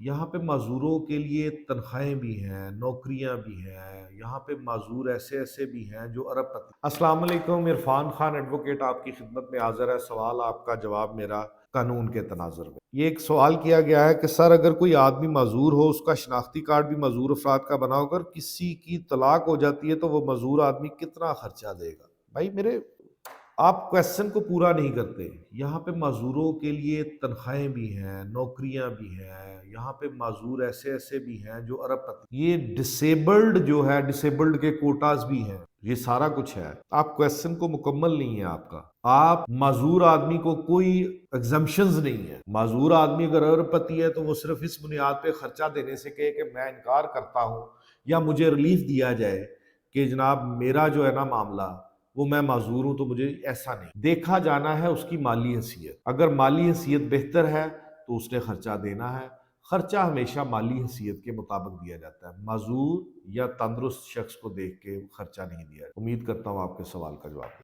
یہاں پہ معذوروں کے لیے تنخواہیں بھی ہیں، نوکریاں بھی ہیں، یہاں پہ معذور ایسے ایسے بھی ہیں جو ارب پتی۔ السلام علیکم، عرفان خان ایڈوکیٹ آپ کی خدمت میں حاضر ہے۔ سوال آپ کا، جواب میرا، قانون کے تناظر میں۔ یہ ایک سوال کیا گیا ہے کہ سر اگر کوئی آدمی معذور ہو، اس کا شناختی کارڈ بھی معذور افراد کا بنا ہو کر کسی کی طلاق ہو جاتی ہے تو وہ معذور آدمی کتنا خرچہ دے گا؟ بھائی میرے، آپ کویسچن کو پورا نہیں کرتے۔ یہاں پہ معذوروں کے لیے تنخواہیں بھی ہیں، نوکریاں بھی ہیں، یہاں پہ معذور ایسے ایسے بھی ہیں جو ارب پتی۔ یہ ڈسیبلڈ جو ہے، ڈسیبلڈ کے کوٹاز بھی ہیں، یہ سارا کچھ ہے۔ آپ کویسچن کو مکمل نہیں ہے آپ کا۔ آپ معذور آدمی کو کوئی ایگزمپشنز نہیں ہے۔ معذور آدمی اگر ارب پتی ہے تو وہ صرف اس بنیاد پہ خرچہ دینے سے کہے کہ میں انکار کرتا ہوں یا مجھے ریلیف دیا جائے کہ جناب میرا جو ہے نا معاملہ، وہ میں معذور ہوں تو مجھے ایسا نہیں دیکھا جانا ہے اس کی مالی حیثیت۔ اگر مالی حیثیت بہتر ہے تو اس نے خرچہ دینا ہے۔ خرچہ ہمیشہ مالی حیثیت کے مطابق دیا جاتا ہے، معذور یا تندرست شخص کو دیکھ کے خرچہ نہیں دیا۔ امید کرتا ہوں آپ کے سوال کا جواب